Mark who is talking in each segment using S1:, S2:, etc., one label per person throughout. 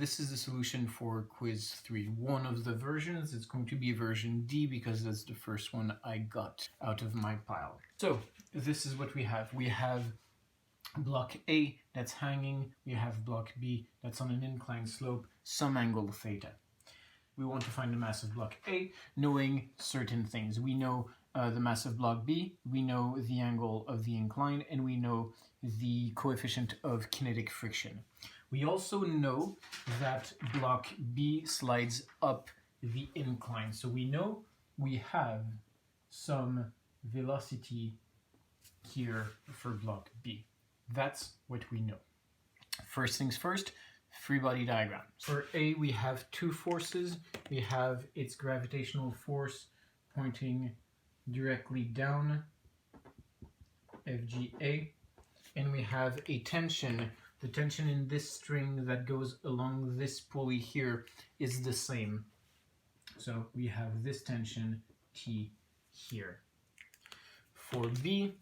S1: This is the solution for quiz 3. One of the versions, it's going to be version D because that's the first one I got out of my pile. So this is what we have. We have block A that's hanging, we have block B that's on an inclined slope, some angle theta. We want to find the mass of block A, knowing certain things. We know the mass of block B, we know the angle of the incline, and we know the coefficient of kinetic friction. We also know that block B slides up the incline. So we know we have some velocity here for block B. That's what we know. First things first, free body diagram. For A, we have two forces. We have its gravitational force pointing directly down, FGA, and we have a tension. The tension in this string that goes along this pulley here is the same. So we have this tension T here. For B,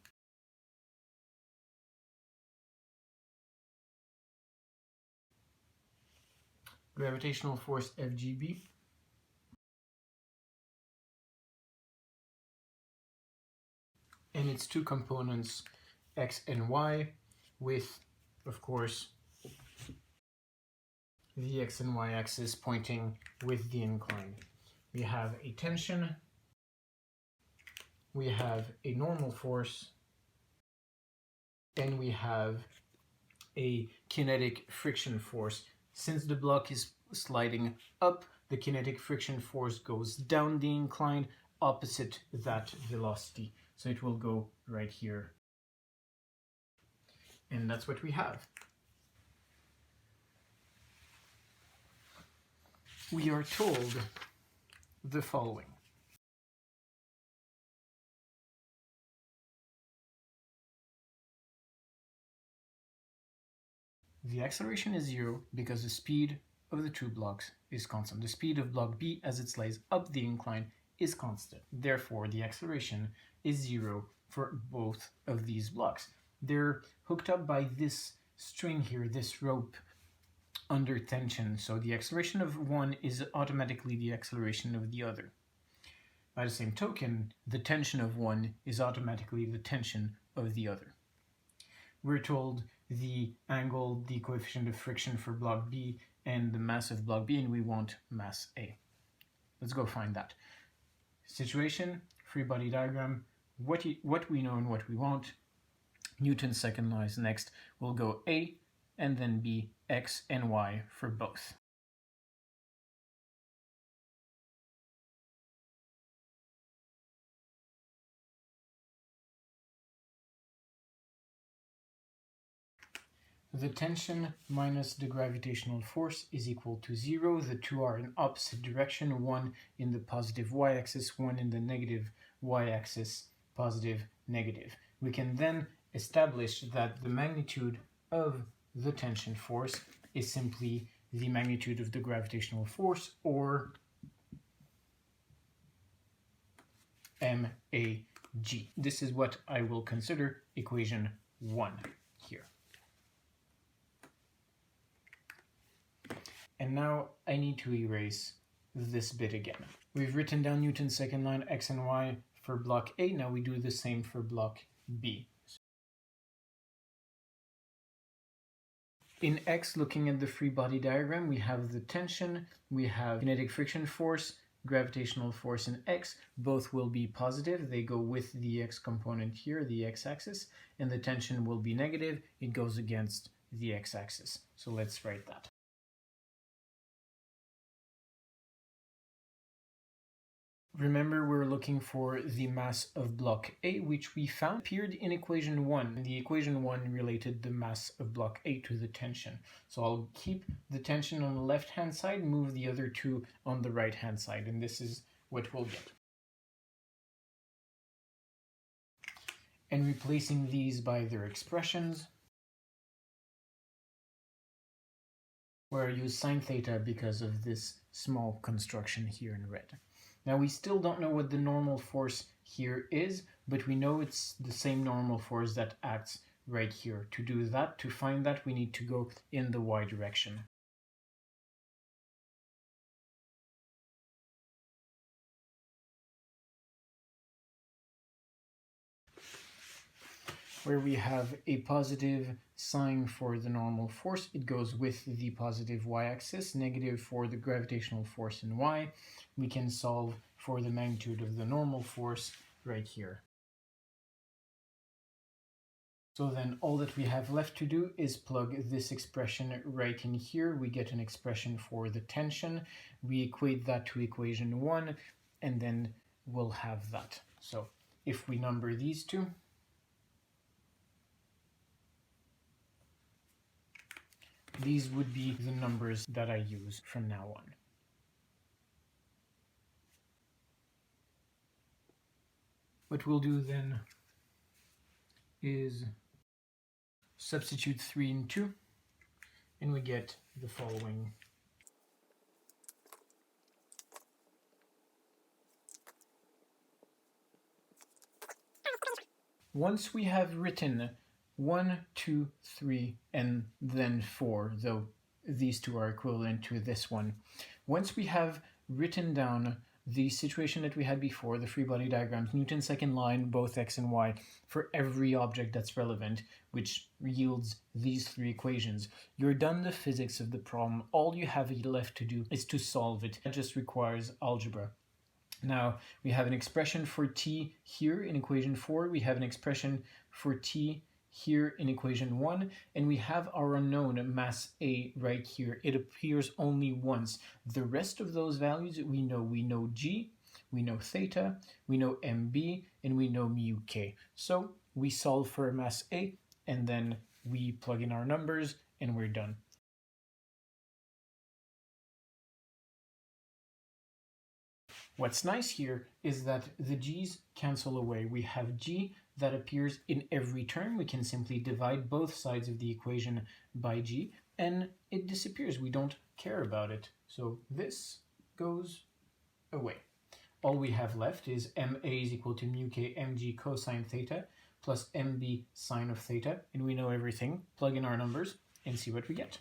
S1: gravitational force FGB, and its two components X and Y, with, of course, the X and Y axis pointing with the incline. We have a tension, we have a normal force, and we have a kinetic friction force. Since the block is sliding up, the kinetic friction force goes down the incline opposite that velocity. So it will go right here. And that's what we have. We are told the following. The acceleration is 0 because the speed of the two blocks is constant. The speed of block B as it slides up the incline is constant. Therefore, the acceleration is 0 for both of these blocks. They're hooked up by this string here, this rope, under tension. So the acceleration of one is automatically the acceleration of the other. By the same token, the tension of one is automatically the tension of the other. We're told the angle, the coefficient of friction for block B, and the mass of block B, and we want mass A. Let's go find that. Situation, free body diagram, what we know and what we want. Newton's second law is next. We'll go A and then B, X and Y for both. The tension minus the gravitational force is equal to 0. The two are in opposite direction, one in the positive y-axis, one in the negative y-axis, positive, negative. We can then establish that the magnitude of the tension force is simply the magnitude of the gravitational force, or MAG. This is what I will consider equation 1 here. And now I need to erase this bit again. We've written down Newton's second line, X and Y, for block A. Now we do the same for block B. In X, looking at the free body diagram, we have the tension, we have kinetic friction force, gravitational force in X. Both will be positive. They go with the X component here, the X-axis, and the tension will be negative. It goes against the X-axis. So let's write that. Remember, we're looking for the mass of block A, which we found appeared in equation 1. The equation 1 related the mass of block A to the tension. So I'll keep the tension on the left-hand side, move the other two on the right-hand side, and this is what we'll get. And replacing these by their expressions, where I use sine theta because of this small construction here in red. Now we still don't know what the normal force here is, but we know it's the same normal force that acts right here. To do that, to find that, we need to go in the y direction. where we have a positive sign for the normal force. It goes with the positive y-axis, negative for the gravitational force in y. We can solve for the magnitude of the normal force right here. So then all that we have left to do is plug this expression right in here. We get an expression for the tension. We equate that to equation 1, and then we'll have that. So if we number these two, these would be the numbers that I use from now on. What we'll do then is substitute 3 and 2, and we get the following. Once we have written 1, 2, 3, and then 4, though these two are equivalent to this one, once we have written down the situation that we had before, the free body diagrams, Newton's second line, both x and y, for every object that's relevant, which yields these three equations, you're done the physics of the problem. All you have left to do is to solve it. It just requires algebra. Now, we have an expression for t here in equation 4, we have an expression for t here in equation 1, and we have our unknown mass A right here. It appears only once. The rest of those values we know. We know g, we know theta, we know mb, and we know mu k. So we solve for mass A, and then we plug in our numbers, and we're done. What's nice here is that the g's cancel away. We have g that appears in every term. We can simply divide both sides of the equation by g, and it disappears. We don't care about it. So this goes away. All we have left is ma is equal to mu k mg cosine theta plus mb sine of theta, and we know everything. Plug in our numbers and see what we get.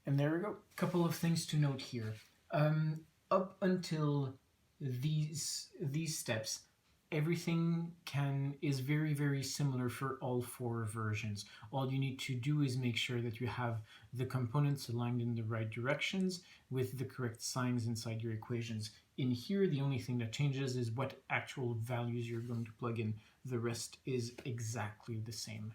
S1: And there we go. Couple of things to note here. Up until these steps, everything is very, very similar for all 4 versions. All you need to do is make sure that you have the components aligned in the right directions with the correct signs inside your equations. In here, the only thing that changes is what actual values you're going to plug in. The rest is exactly the same.